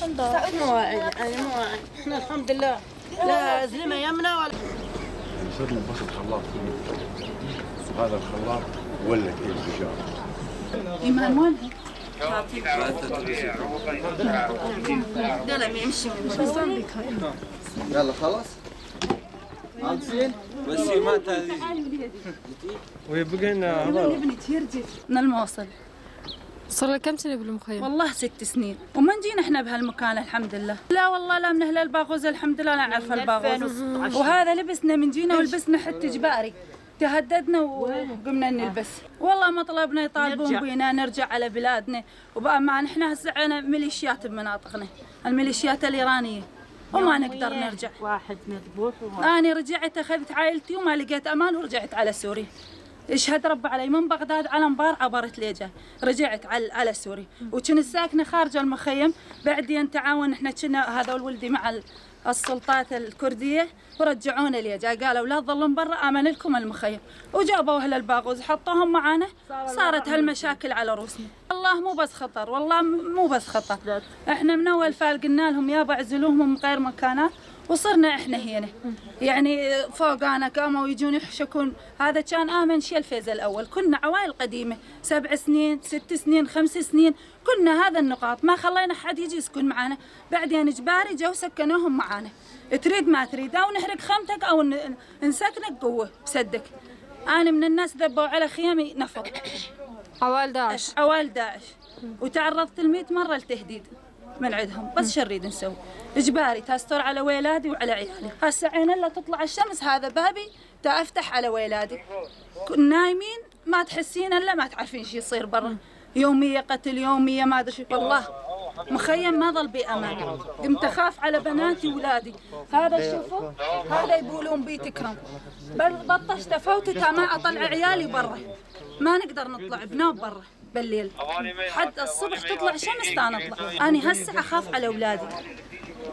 مواعيد يعني مواعيد. احنا الحمد لله لا زلمه يمنا ولا صرنا نبسط خلاط وهذا الخلاط ولد الرجال. إيمان وينها؟ لا يمشي يلا خلاص خالصين بس ما تهدي ويبقى لنا من الموصل. صار لك كم سنة بالمخيم؟ والله 6 سنين وما جينا احنا بهالمكان الحمد لله. لا والله لا من اهل الباغوز الحمد لله لا نعرف الباغوز. وهذا لبسنا من جينا ولبسنا حتى اجباري. تهددنا وقمنا نلبس. والله مطلبنا يطالبون بينا نرجع على بلادنا وبأمان. احنا هسه عنا ميليشيات بمناطقنا الميليشيات الإيرانية وما نقدر نرجع. واحد مذبوح أنا رجعت أخذت عائلتي وما لقيت أمان ورجعت على سوريا. اشهد رب علي من بغداد على مبار عبرت ليجا رجعت على سوري وكنت ساكنه خارج المخيم. بعدين تعاون احنا كنا هذا ولدي مع السلطات الكرديه ورجعونا ليجا قالوا لا تظلون برا امن لكم المخيم وجابوا اهل الباغوز حطوهم معانا. صارت هالمشاكل على روسنا. والله مو بس خطر والله مو بس خطر. احنا من اول فال قلنا لهم يابا اعزلوهم من غير مكانات وصرنا احنا هنا يعني فوقانا قاموا يجون يحشكون. هذا كان امن شيء الفيز الاول. كنا عوائل قديمه 7 سنين 6 سنين 5 سنين كنا هذا النقاط ما خلينا حد يجي يسكن معنا. بعدين اجباري جو سكنوهم معنا. تريد ما تريد او نحرق خيمتك او نسكنك قوه بسدك. انا من الناس ذبوا على خيامي نفط عوائل داعش. عوائل داعش وتعرضت 100 مره لتهديد من عندهم. بس شو نريد نسوي؟ اجباري تستر على ولادي وعلى عيالي. هسه عين الا تطلع الشمس هذا بابي افتح على ولادي. نايمين ما تحسين الا ما تعرفين شو يصير برا. يوميه قتل يوميه ما ادري شو. والله مخيم ما ظل بي امان. قمت اخاف على بناتي واولادي. هذا شوفوا هذا يقولون بي تكرم. بطشت فوتته ما اطلع عيالي برا. ما نقدر نطلع بنوب برا بالليل حد الصبح تطلع شمس تا نطلع. أنا هسه أخاف على أولادي.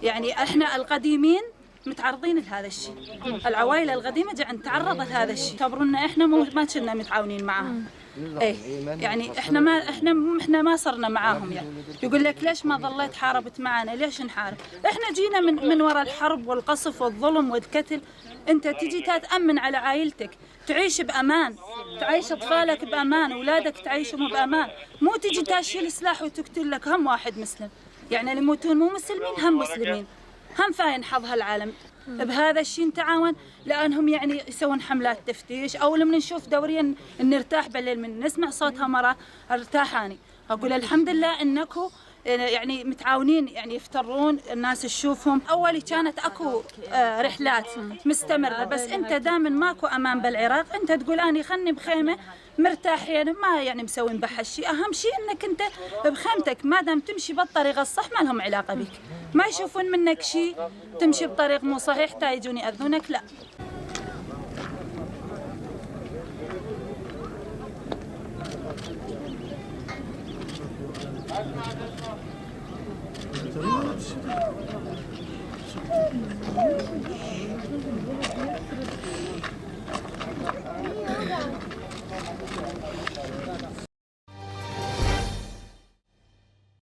يعني إحنا القديمين متعرضين لهذا الشيء. العوائل القديمة جاء نتعرض لهذا الشيء. اعتبرونا إحنا ما كنا متعاونين معاهم. إيه يعني إحنا ما صرنا معاهم. يعني يقول لك ليش ما ظليت حاربت معنا؟ ليش نحارب؟ إحنا جينا من وراء الحرب والقصف والظلم والقتل. أنت تجي تأمن على عائلتك تعيش بأمان تعيش أطفالك بأمان أولادك تعيشهم بأمان. مو تجي تشيل سلاح وتقتل لك هم واحد مسلم. يعني اللي يموتون مو مسلمين هم مسلمين هم فاين حظ هالعالم. بهذا الشيء نتعاون لأنهم يعني يسوون حملات تفتيش أو لما نشوف دوريا نرتاح بالليل من نسمع صوتها مرة ارتاح. أنا أقول الحمد لله إنكم يعني متعاونين يعني يفترون الناس تشوفهم. أولي كانت أكو رحلات مستمرة بس أنت دائما ماكو أمان بالعراق. أنت تقول أنا خلني بخيمة مرتاحين ما يعني مسوين بحشي. أهم شيء أنك أنت بخيمتك ما دام تمشي بالطريقة الصح ما لهم علاقة بك. ما يشوفون منك شيء تمشي بطريق مو صحيح تا يجون يأذونك لا.